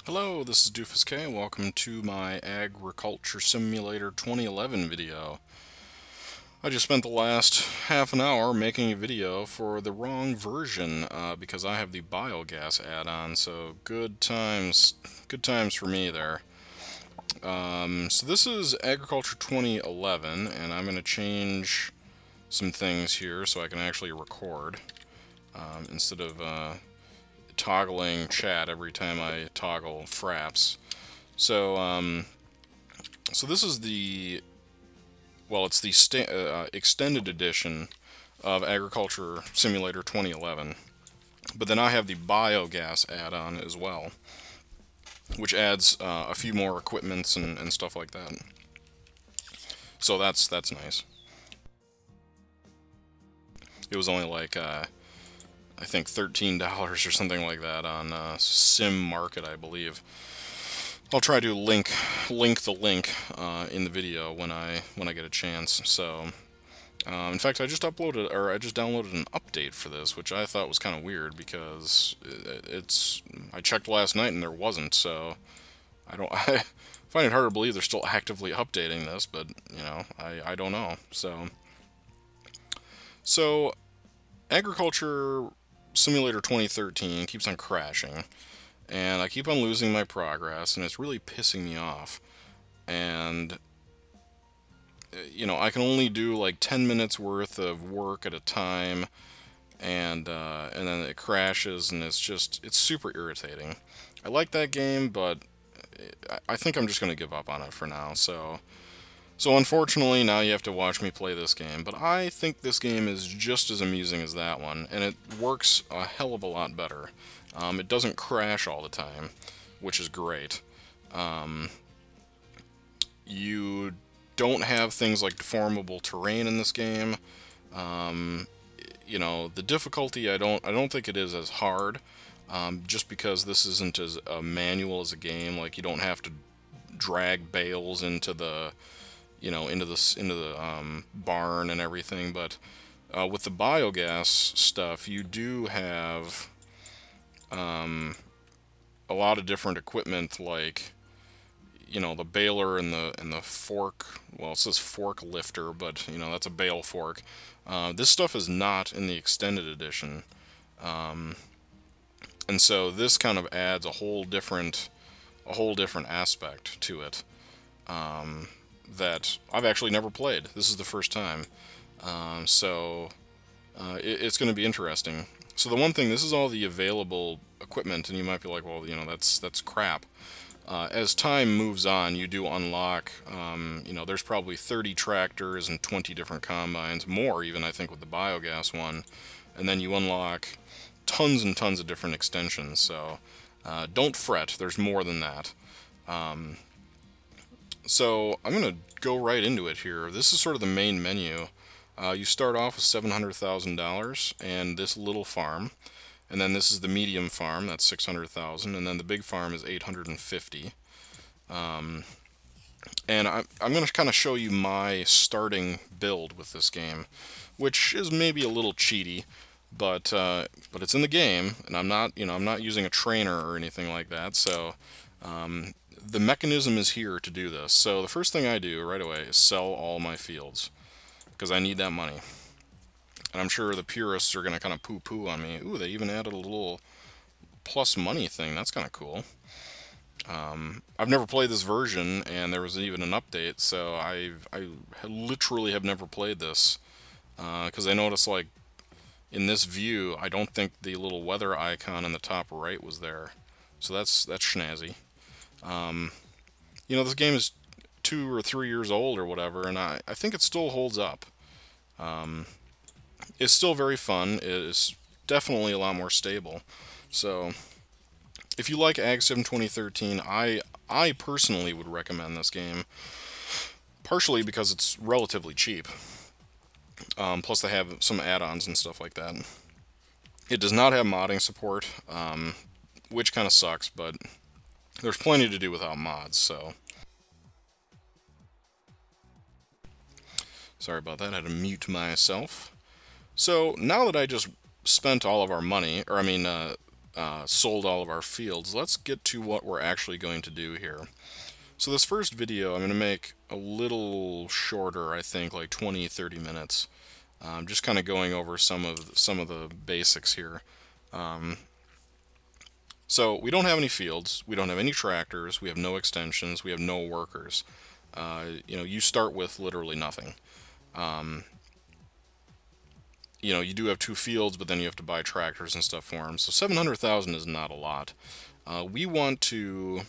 Hello, this is Doofus K. Welcome to my Agriculture Simulator 2011 video. I just spent the last half an hour making a video for the wrong version because I have the biogas add-on, so good times for me there. So this is Agriculture 2011, and I'm going to change some things here so I can actually record instead of toggling chat every time I toggle fraps. So this is the, well, it's the extended edition of Agriculture Simulator 2011. But then I have the biogas add-on as well, which adds a few more equipments and stuff like that. So that's nice. It was only like I think $13 or something like that on Sim Market, I believe. I'll try to link the link in the video when I get a chance. So, in fact, I just downloaded an update for this, which I thought was kind of weird because I checked last night and there wasn't. So, I find it hard to believe they're still actively updating this, but you know, I don't know. So Agriculture Simulator 2013 keeps on crashing, and I keep on losing my progress, and it's really pissing me off. And you know, I can only do like 10 minutes worth of work at a time, and then it crashes, and it's super irritating. I like that game, but I think I'm just gonna give up on it for now. So unfortunately, now you have to watch me play this game, but I think this game is just as amusing as that one, and it works a hell of a lot better. It doesn't crash all the time, which is great. You don't have things like deformable terrain in this game. You know, the difficulty, I don't think it is as hard, just because this isn't as manual as a game. Like, you don't have to drag bales into the barn and everything. But with the biogas stuff, you do have a lot of different equipment, like, you know, the baler and the fork. Well, it says fork lifter, but you know, that's a bale fork. This stuff is not in the extended edition, and so this kind of adds a whole different aspect to it. That I've actually never played. This is the first time. It's going to be interesting. So the one thing, this is all the available equipment, and you might be like, well, you know, that's crap. As time moves on, you do unlock, you know, there's probably 30 tractors and 20 different combines, more even, I think, with the biogas one. And then you unlock tons and tons of different extensions. So don't fret, there's more than that. So I'm going to go right into it here. This is sort of the main menu. You start off with $700,000 and this little farm, and then this is the medium farm, that's $600,000, and then the big farm is $850. And I'm going to kind of show you my starting build with this game, which is maybe a little cheaty, but it's in the game, and I'm not using a trainer or anything like that. So the mechanism is here to do this. So the first thing I do right away is sell all my fields, because I need that money. And I'm sure the purists are going to kind of poo-poo on me. Ooh, they even added a little plus money thing. That's kind of cool. I've never played this version, and there was even an update, so I literally have never played this. Because I noticed, like, in this view, I don't think the little weather icon in the top right was there. So that's snazzy. You know, this game is 2 or 3 years old or whatever, and I think it still holds up. It's still very fun. It is definitely a lot more stable. So if you like Ag Sim 2013, I personally would recommend this game, partially because it's relatively cheap. Plus they have some add-ons and stuff like that. It does not have modding support, which kind of sucks, but there's plenty to do without mods, so. Sorry about that, I had to mute myself. So, now that I just spent all of our money, or I mean, sold all of our fields, let's get to what we're actually going to do here. So this first video I'm going to make a little shorter, I think, like 20-30 minutes. Just kind of going over some of the basics here. So we don't have any fields, we don't have any tractors, we have no extensions, we have no workers. You start with literally nothing. You do have 2 fields, but then you have to buy tractors and stuff for them. So 700,000 is not a lot. We want to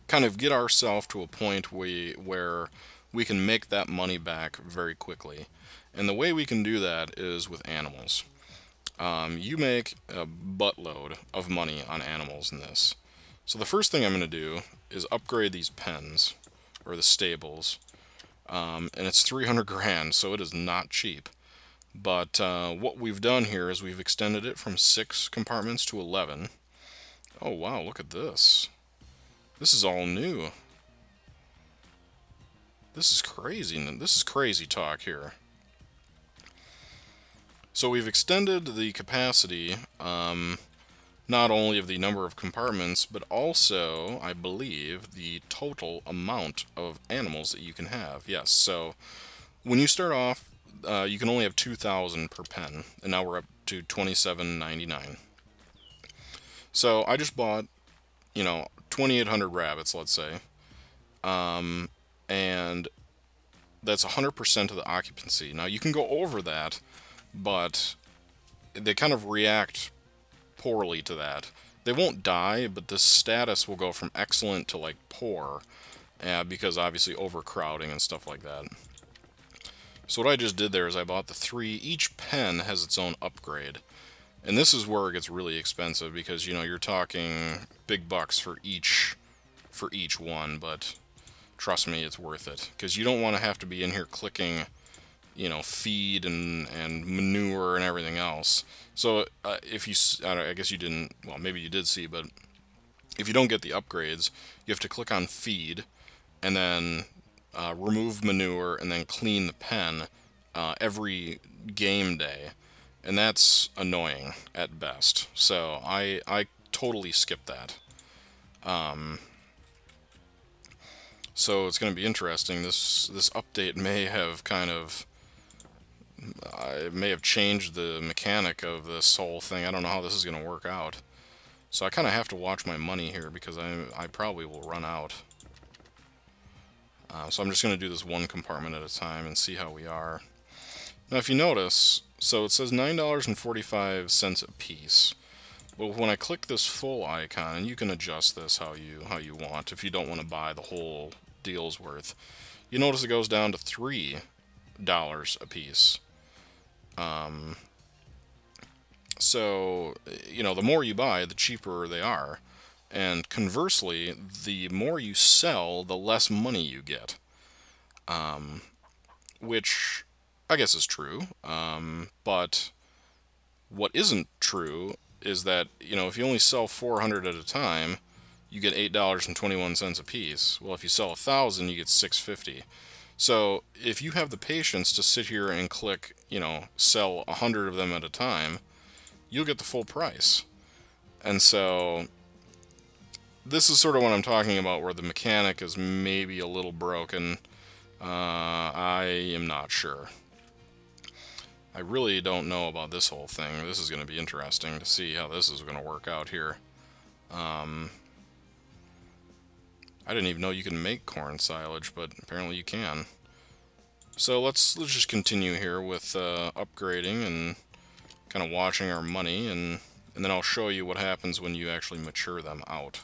kind of get ourselves to a point where we can make that money back very quickly. And the way we can do that is with animals. You make a buttload of money on animals in this. So the first thing I'm going to do is upgrade these pens, or the stables. And it's 300 grand, so it is not cheap. But what we've done here is we've extended it from 6 compartments to 11. Oh wow, look at this. This is all new. This is crazy. This is crazy talk here. So we've extended the capacity, not only of the number of compartments, but also, I believe, the total amount of animals that you can have. Yes, so when you start off, you can only have 2,000 per pen, and now we're up to $27.99. So I just bought, 2,800 rabbits, let's say, and that's 100% of the occupancy. Now you can go over that, but they kind of react poorly to that. They won't die, but the status will go from excellent to like poor, because obviously overcrowding and stuff like that. So what I just did there is I bought the 3. Each pen has its own upgrade, and this is where it gets really expensive because you're talking big bucks for each one. But trust me, it's worth it, because you don't want to have to be in here clicking feed and manure and everything else. So if you, I guess you didn't, well, maybe you did see, but if you don't get the upgrades, you have to click on feed and then remove manure and then clean the pen every game day, and that's annoying at best. So I totally skipped that. So it's going to be interesting. This update may have kind of it may have changed the mechanic of this whole thing. I don't know how this is going to work out. So I kind of have to watch my money here because I probably will run out. So I'm just going to do this one compartment at a time and see how we are. Now if you notice, so it says $9.45 a piece. But when I click this full icon, and you can adjust this how you want if you don't want to buy the whole deal's worth, you notice it goes down to $3 a piece. So, the more you buy, the cheaper they are. And conversely, the more you sell, the less money you get. Which I guess is true. But what isn't true is that, if you only sell 400 at a time, you get $8.21 a piece. Well, if you sell 1,000, you get $6.50. So if you have the patience to sit here and click, sell 100 of them at a time, you'll get the full price. And so this is sort of what I'm talking about, where the mechanic is maybe a little broken. I am not sure. I really don't know about this whole thing. This is going to be interesting to see how this is going to work out here. I didn't even know you can make corn silage, but apparently you can. So let's just continue here with upgrading and kind of watching our money, and then I'll show you what happens when you actually mature them out.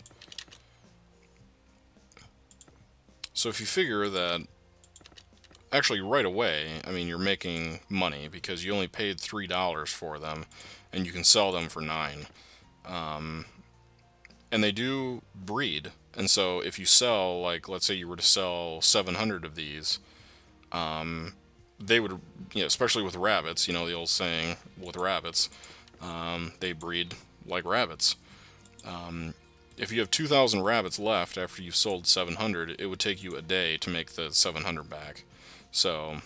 So if you figure that actually right away, I mean, you're making money because you only paid $3 for them and you can sell them for $9. And they do breed. And so if you sell, like, let's say you were to sell 700 of these, they would, especially with rabbits, the old saying with rabbits, they breed like rabbits. If you have 2,000 rabbits left after you've sold 700, it would take you a day to make the 700 back. So,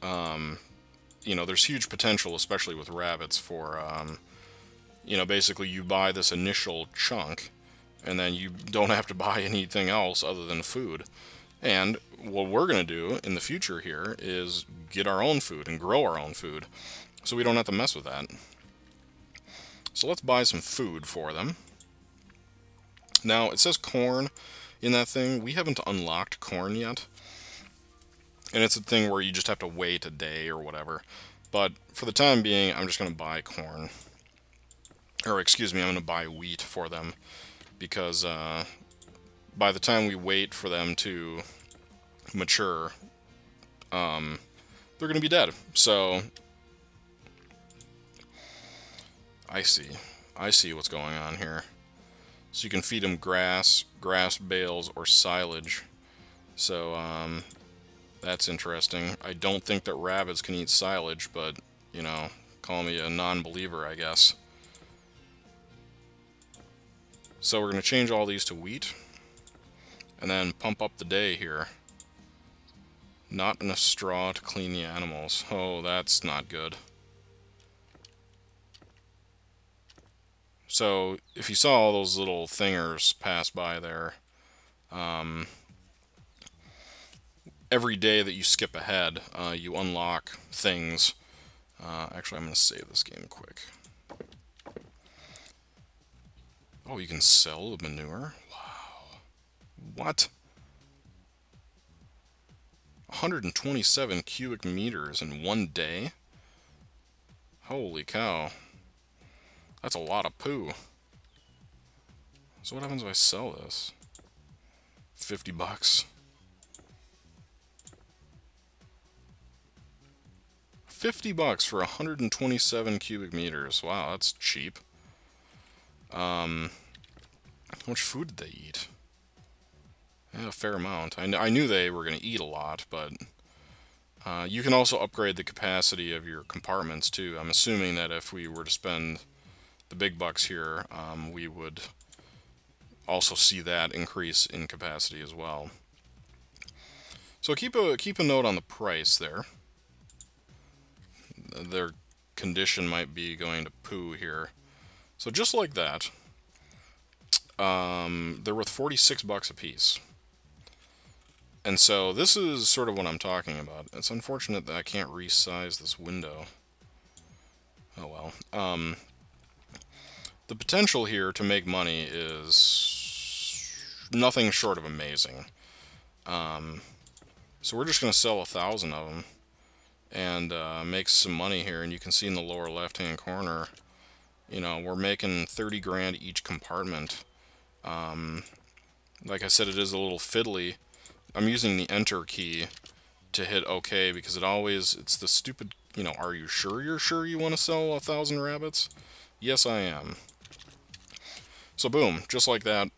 there's huge potential, especially with rabbits, for You know, basically you buy this initial chunk, and then you don't have to buy anything else other than food. And what we're going to do in the future here is get our own food and grow our own food, so we don't have to mess with that. So let's buy some food for them. Now, it says corn in that thing. We haven't unlocked corn yet. And it's a thing where you just have to wait a day or whatever. But for the time being, I'm just going to buy corn. Or, excuse me, I'm going to buy wheat for them. Because by the time we wait for them to mature, they're going to be dead. So, I see what's going on here. So you can feed them grass bales, or silage. So, that's interesting. I don't think that rabbits can eat silage, but, you know, call me a non-believer, I guess. So we're going to change all these to wheat, and then pump up the day here. Not enough straw to clean the animals. Oh, that's not good. So, if you saw all those little thingers pass by there, every day that you skip ahead, you unlock things. Actually, I'm going to save this game quick. Oh, you can sell the manure? Wow. What? 127 cubic meters in one day? Holy cow. That's a lot of poo. So what happens if I sell this? 50 bucks. 50 bucks for 127 cubic meters. Wow, that's cheap. How much food did they eat? Yeah, a fair amount. I knew they were going to eat a lot, but you can also upgrade the capacity of your compartments too. I'm assuming that if we were to spend the big bucks here, we would also see that increase in capacity as well. So keep a note on the price there. Their condition might be going to poo here. So just like that, they're worth 46 bucks a piece. And so this is sort of what I'm talking about. It's unfortunate that I can't resize this window. Oh well. The potential here to make money is nothing short of amazing. So we're just going to sell 1,000 of them and make some money here. And you can see in the lower left-hand corner, you know, we're making 30 grand each compartment. Like I said, it is a little fiddly. I'm using the enter key to hit OK because it's the stupid, you know, are you sure you want to sell 1,000 rabbits? Yes, I am. So boom, just like that,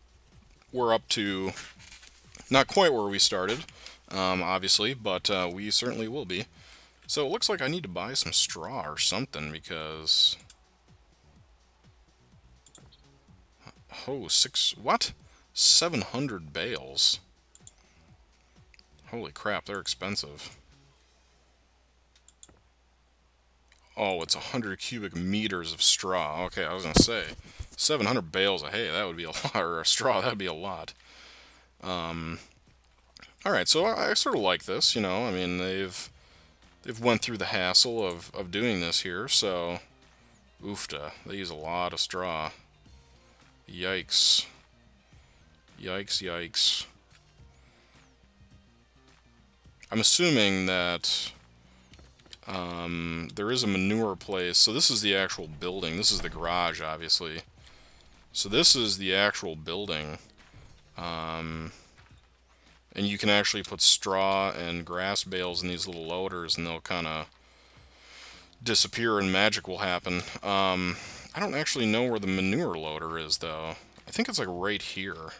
we're up to not quite where we started, obviously, but we certainly will be. So it looks like I need to buy some straw or something because... Oh, what? 700 bales. Holy crap, they're expensive. Oh, it's 100 cubic meters of straw. Okay, I was going to say, 700 bales of hay, that would be a lot, or a straw, that would be a lot. Alright, so I sort of like this, you know, I mean, they've went through the hassle of doing this here, so, oofta, they use a lot of straw. Yikes. Yikes, yikes. I'm assuming that there is a manure place. So this is the actual building. This is the garage, obviously. So this is the actual building. And you can actually put straw and grass bales in these little loaders, and they'll kind of disappear and magic will happen. I don't actually know where the manure loader is, though. I think it's like right here.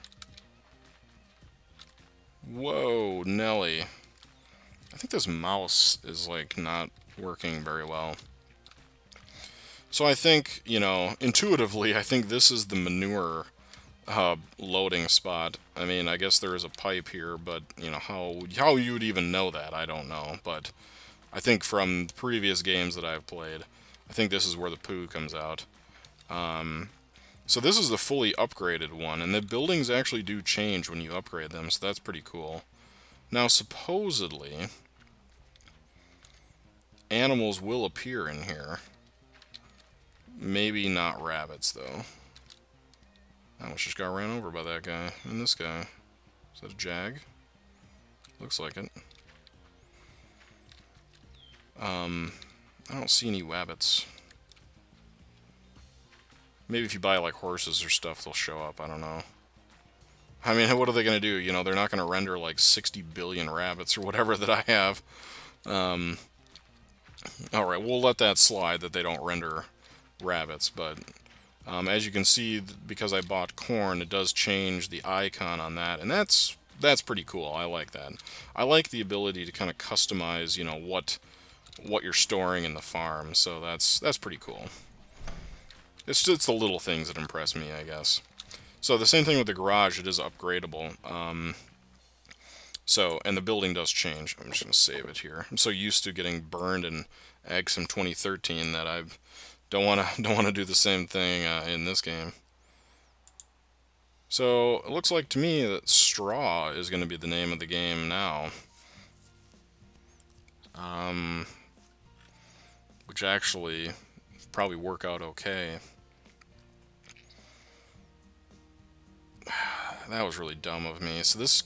Whoa, Nelly. I think this mouse is like not working very well. So I think, you know, intuitively, I think this is the manure loading spot. I mean, I guess there is a pipe here, but, you know, how you would even know that, I don't know. But I think from the previous games that I've played, I think this is where the poo comes out. So this is the fully upgraded one, and the buildings actually do change when you upgrade them, so that's pretty cool. Now, supposedly, animals will appear in here. Maybe not rabbits, though. I almost just got ran over by that guy and this guy. Is that a jag? Looks like it. I don't see any wabbits. Maybe if you buy, like, horses or stuff, they'll show up. I don't know. I mean, what are they going to do? You know, they're not going to render, like, 60 billion rabbits or whatever that I have. Alright, we'll let that slide that they don't render rabbits, but as you can see, because I bought corn, it does change the icon on that, and that's pretty cool. I like that. I like the ability to kind of customize, you know, what you're storing in the farm, so that's pretty cool. It's just the little things that impress me, I guess. So the same thing with the garage, it is upgradable. And the building does change. I'm just going to save it here. I'm so used to getting burned in Sim 2013 that I don't want to do the same thing in this game. So it looks like to me that straw is going to be the name of the game now. Which actually probably work out okay. That was really dumb of me. So this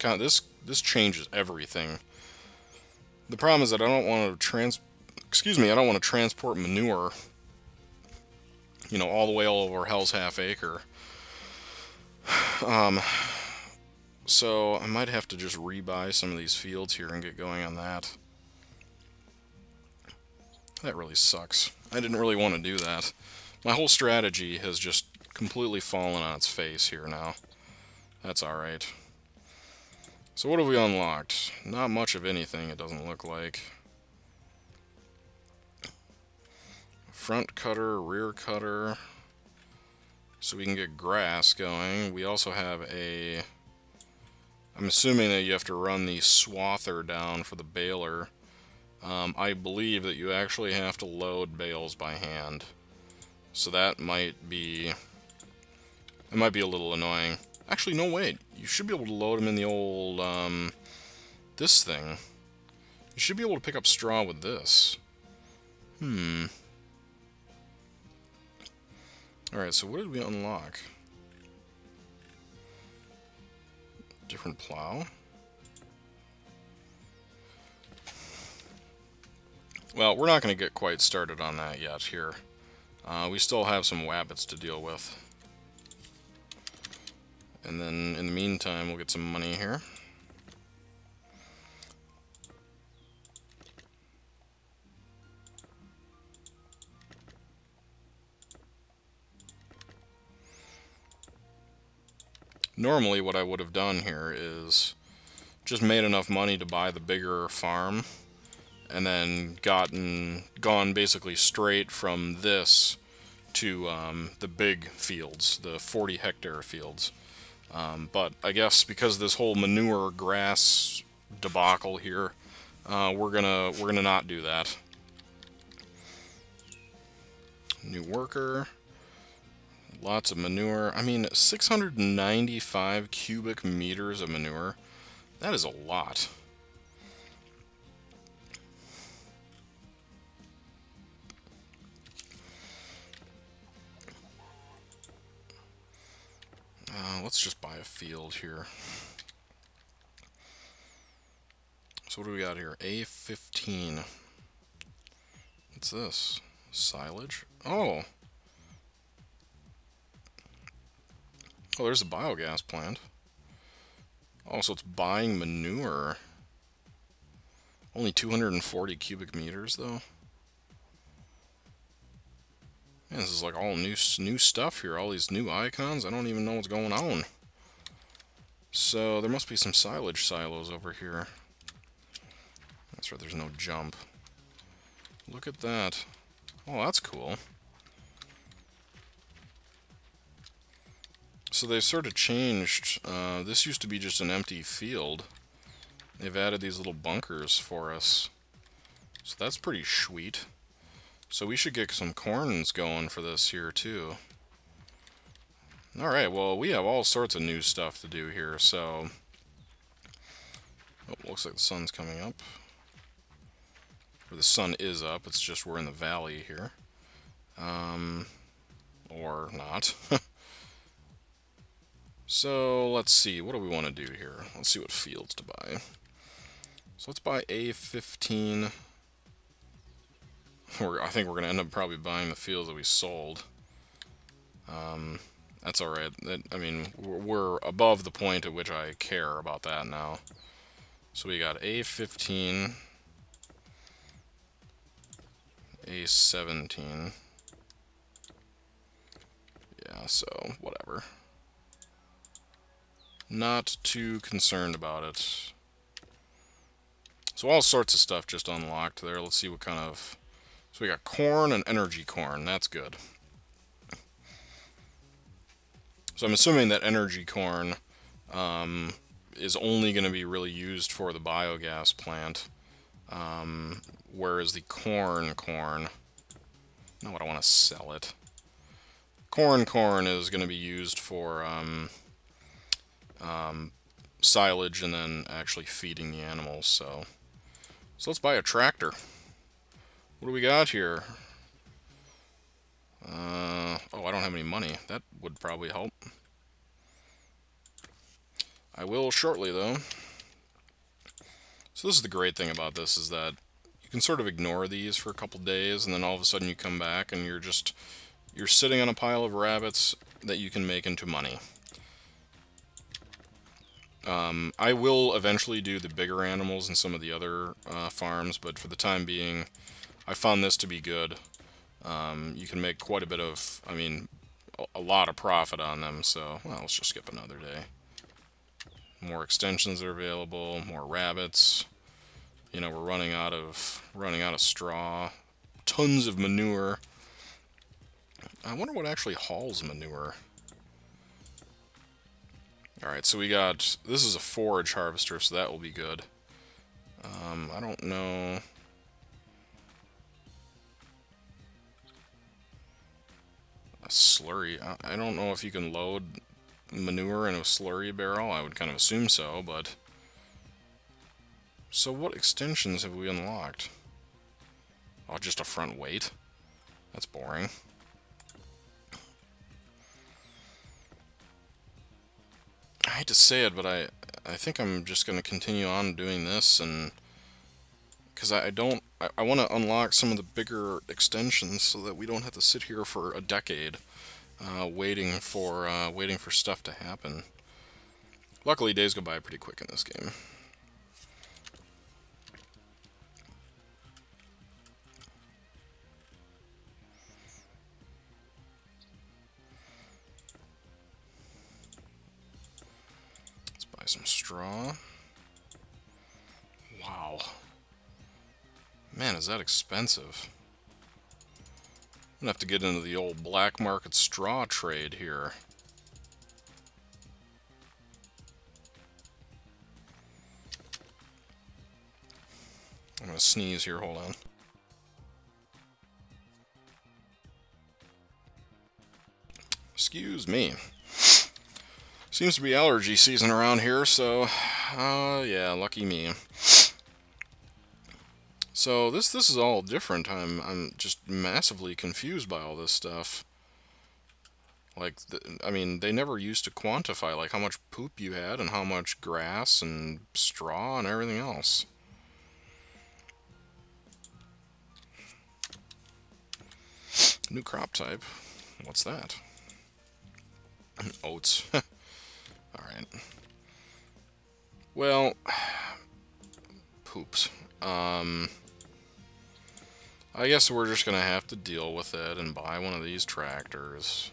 changes everything. The problem is that I don't want to I don't want to transport manure, you know, all the way all over Hell's Half Acre. So I might have to just rebuy some of these fields here and get going on that. That really sucks. I didn't really want to do that. My whole strategy has just completely fallen on its face here now. That's alright. So what have we unlocked? Not much of anything, it doesn't look like. Front cutter, rear cutter. So we can get grass going. We also have a... I'm assuming that you have to run the swather down for the baler. I believe that you actually have to load bales by hand. So that might be... It might be a little annoying. Actually, no, wait. You should be able to load them in the old, this thing. You should be able to pick up straw with this. Alright, so what did we unlock? Different plow. Well, we're not going to get quite started on that yet here. We still have some wabbits to deal with. And then, in the meantime, we'll get some money here. Normally, what I would have done here is just made enough money to buy the bigger farm, and then gone basically straight from this to the big fields, the 40-hectare fields. But I guess because this whole manure grass debacle here, we're gonna not do that. New worker, lots of manure. I mean, 695 cubic meters of manure. That is a lot. Let's just buy a field here. So what do we got here? A15. What's this? Silage? Oh! Oh, there's a biogas plant. Oh, so it's buying manure. Only 240 cubic meters, though. Man, this is like all new stuff here. All these new icons. I don't even know what's going on. So there must be some silage silos over here. That's right, there's no jump. Look at that. Oh, that's cool. So they've sort of changed. This used to be just an empty field. They've added these little bunkers for us. So that's pretty sweet. So we should get some corns going for this here too. Alright, well, we have all sorts of new stuff to do here, so... Oh, looks like the sun's coming up. Or the sun is up, it's just we're in the valley here. Or not. So, let's see, what do we want to do here? Let's see what fields to buy. So let's buy A15. I think we're going to end up probably buying the fields that we sold. That's alright. I mean, we're above the point at which I care about that now. So we got A15, A17. Yeah, so whatever. Not too concerned about it. So all sorts of stuff just unlocked there. Let's see what kind of... So we got corn and energy corn. That's good. So I'm assuming that energy corn is only going to be really used for the biogas plant, whereas the corn, no, I don't want to sell it. Corn is going to be used for silage and then actually feeding the animals. So let's buy a tractor. What do we got here? Oh, I don't have any money. That would probably help. I will shortly, though. So this is the great thing about this, is that you can sort of ignore these for a couple days, and then all of a sudden you come back and you're sitting on a pile of rabbits that you can make into money. I will eventually do the bigger animals in some of the other farms, but for the time being, I found this to be good. You can make quite a bit of, I mean, a lot of profit on them, so, well, let's just skip another day. More extensions are available, more rabbits. You know, we're running out of straw. Tons of manure. I wonder what actually hauls manure. Alright, so we got... This is a forage harvester, so that will be good. I don't know... A slurry. I don't know if you can load manure in a slurry barrel. I would kind of assume so, but... So what extensions have we unlocked? Oh, just a front weight? That's boring. I hate to say it, but I think I'm just going to continue on doing this, and because I want to unlock some of the bigger extensions so that we don't have to sit here for a decade waiting for stuff to happen. Luckily, days go by pretty quick in this game. Buy some straw. Wow. Man, is that expensive. I'm gonna have to get into the old black market straw trade here. I'm gonna sneeze here, hold on. Excuse me. Seems to be allergy season around here, so, yeah, lucky me. So this is all different. I'm just massively confused by all this stuff. Like, I mean, they never used to quantify, like, how much poop you had and how much grass and straw and everything else. New crop type. What's that? Oats. Alright. Well, poops. I guess we're just gonna have to deal with it and buy one of these tractors.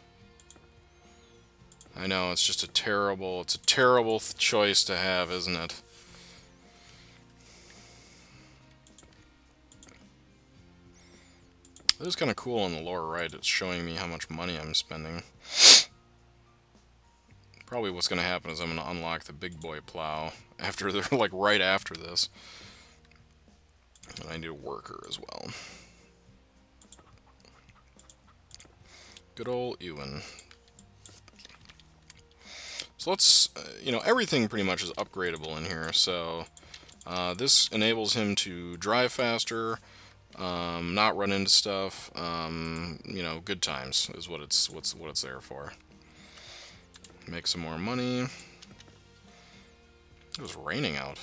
I know, it's just a terrible choice to have, isn't it? It is kind of cool on the lower right, it's showing me how much money I'm spending. Probably what's going to happen is I'm going to unlock the big boy plow after they're like right after this. And I need a worker as well. Good old Ewan. So let's, you know, everything pretty much is upgradable in here. So this enables him to drive faster, not run into stuff. You know, good times is what it's there for. Make some more money. It was raining out.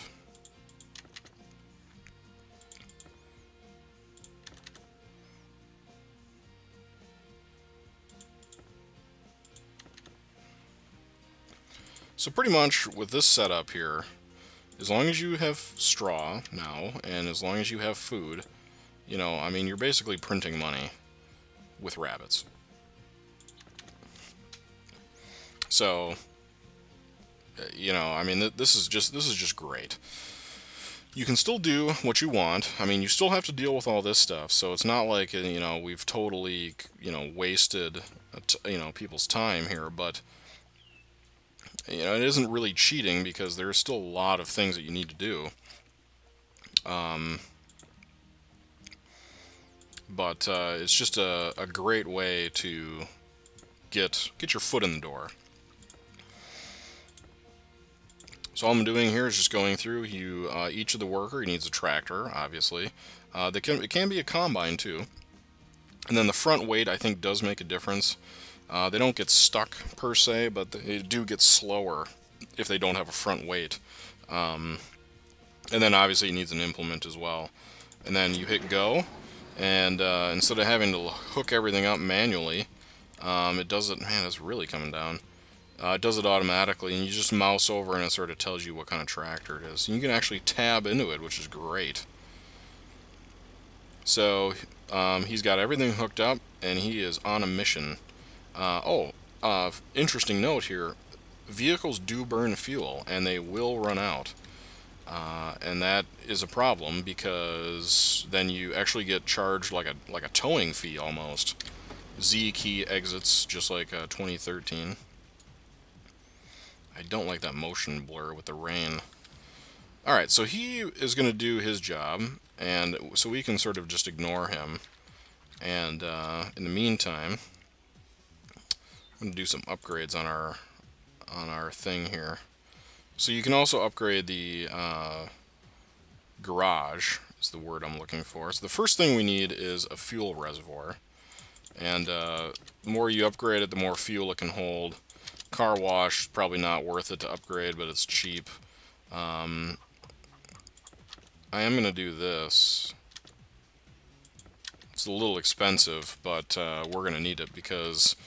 So pretty much with this setup here, as long as you have straw now, and as long as you have food, you know, I mean, you're basically printing money with rabbits. So, you know, I mean, this is just great. You can still do what you want. I mean, you still have to deal with all this stuff, so it's not like, you know, we've totally, you know, wasted, you know, people's time here, but you know, it isn't really cheating because there's still a lot of things that you need to do. But it's just a great way to get your foot in the door. So all I'm doing here is just going through. Each of the worker needs a tractor, obviously. It can be a combine too. And then the front weight, I think, does make a difference. They don't get stuck per se, but they do get slower if they don't have a front weight. And then obviously it needs an implement as well. And then you hit go, and instead of having to hook everything up manually, it does it. Man, it's really coming down. It does it automatically, and you just mouse over and it sort of tells you what kind of tractor it is. And you can actually tab into it, which is great. So he's got everything hooked up, and he is on a mission. Interesting note here. Vehicles do burn fuel, and they will run out. And that is a problem, because then you actually get charged like a towing fee almost. Z key exits, just like 2013. I don't like that motion blur with the rain. Alright, so he is going to do his job, and so we can sort of just ignore him. And in the meantime, I'm going to do some upgrades on our thing here. So you can also upgrade the garage, is the word I'm looking for. So the first thing we need is a fuel reservoir. And the more you upgrade it, the more fuel it can hold. Car wash, probably not worth it to upgrade, but it's cheap. I am going to do this. It's a little expensive, but we're going to need it, because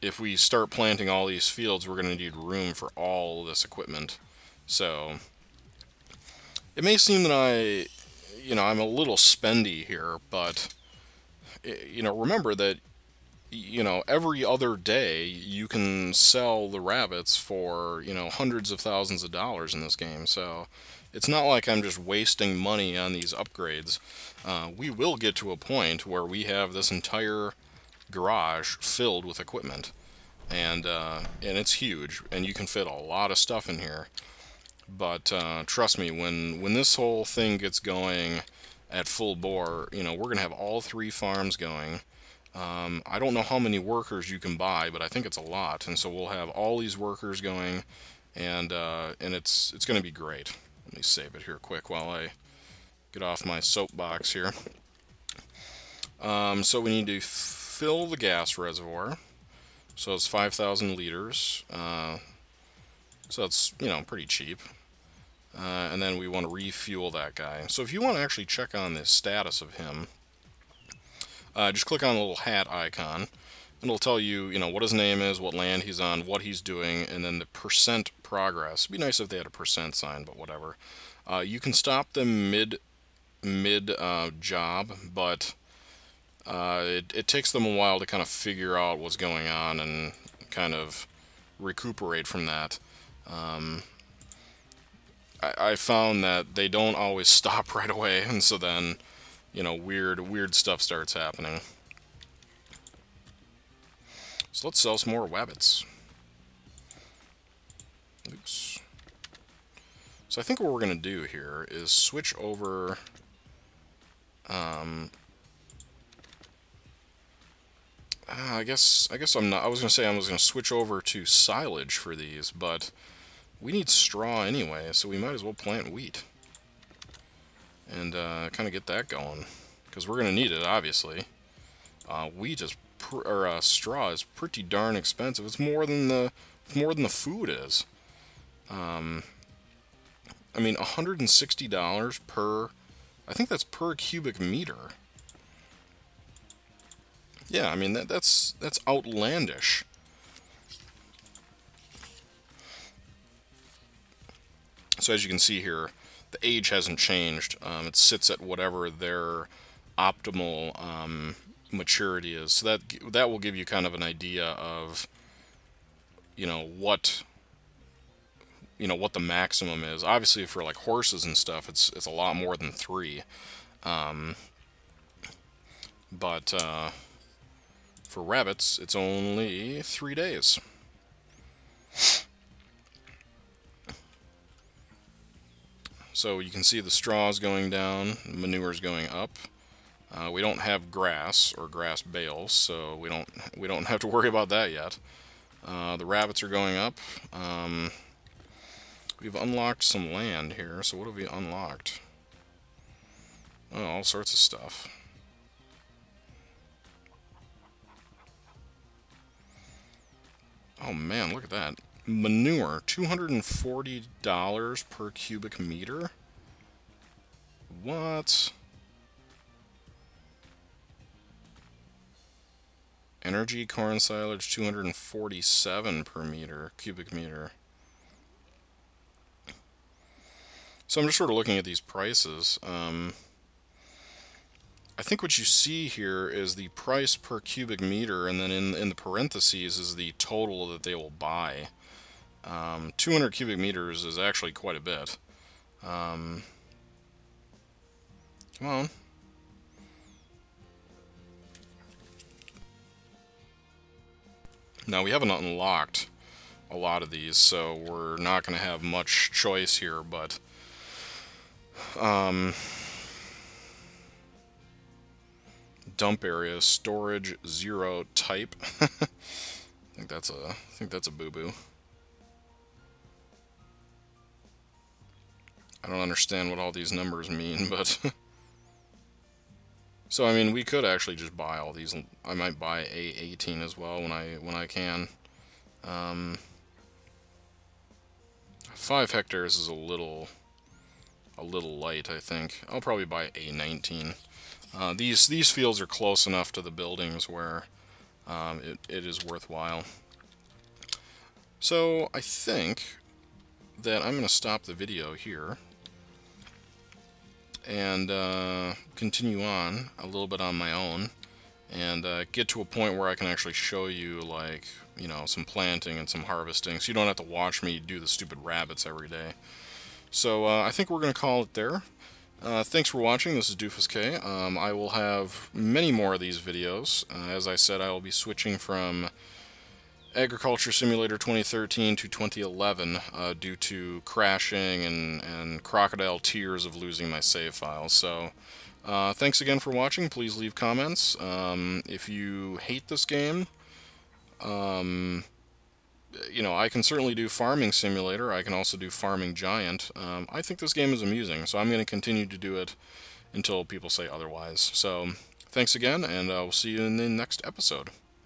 if we start planting all these fields, we're going to need room for all this equipment. So it may seem that I'm a little spendy here, but remember that every other day you can sell the rabbits for hundreds of thousands of dollars in this game. So it's not like I'm just wasting money on these upgrades. We will get to a point where we have this entire garage filled with equipment, and it's huge, and you can fit a lot of stuff in here. But trust me, when this whole thing gets going at full bore, we're gonna have all 3 farms going. I don't know how many workers you can buy, but I think it's a lot, and so we'll have all these workers going, and it's gonna be great. Let me save it here quick while I get off my soapbox here. So we need to fill the gas reservoir. So it's 5,000 liters. So it's, pretty cheap. And then we want to refuel that guy. So if you want to actually check on the status of him, just click on the little hat icon, and it'll tell you, what his name is, what land he's on, what he's doing, and then the percent progress. It'd be nice if they had a percent sign, but whatever. You can stop them mid job, but it takes them a while to kind of figure out what's going on and kind of recuperate from that. I found that they don't always stop right away, and so then, weird stuff starts happening. So let's sell some more Wabbits. Oops. So I think what we're going to do here is switch over I guess I'm not. I was gonna say I was gonna switch over to silage for these, but we need straw anyway, so we might as well plant wheat and kind of get that going, because we're gonna need it, obviously. Wheat is or straw is pretty darn expensive. It's more than the food is. I mean, $160 per. I think that's per cubic meter. Yeah, I mean that's outlandish. So as you can see here, the age hasn't changed. It sits at whatever their optimal maturity is. So that will give you kind of an idea of, you know, what what the maximum is. Obviously, for like horses and stuff, it's a lot more than 3. But for rabbits, it's only 3 days. So you can see the straws going down, manure's going up. We don't have grass or grass bales, so we don't have to worry about that yet. The rabbits are going up. We've unlocked some land here, so what have we unlocked? Oh, all sorts of stuff. Oh man, look at that. Manure, $240 per cubic meter? What? Energy corn silage, 247 per cubic meter. So I'm just sort of looking at these prices. I think what you see here is the price per cubic meter, and then in the parentheses is the total that they will buy. 200 cubic meters is actually quite a bit. Come on. Now we haven't unlocked a lot of these, so we're not going to have much choice here, but dump area, storage 0 type. I think that's a boo-boo. I don't understand what all these numbers mean, but so I mean we could actually just buy all these. I might buy A18 as well when I can. 5 hectares is a little light, I think. I'll probably buy A19. These fields are close enough to the buildings where it is worthwhile. So I think that I'm going to stop the video here and continue on a little bit on my own and get to a point where I can actually show you, like, you know, some planting and some harvesting, so you don't have to watch me do the stupid rabbits every day. So I think we're going to call it there. Thanks for watching. This is Doofus K. I will have many more of these videos. As I said, I will be switching from Agriculture Simulator 2013 to 2011 due to crashing and crocodile tears of losing my save files. So thanks again for watching. Please leave comments. If you hate this game, you know, I can certainly do Farming Simulator. I can also do Farming Giant. I think this game is amusing, so I'm going to continue to do it until people say otherwise. So thanks again, and we'll see you in the next episode.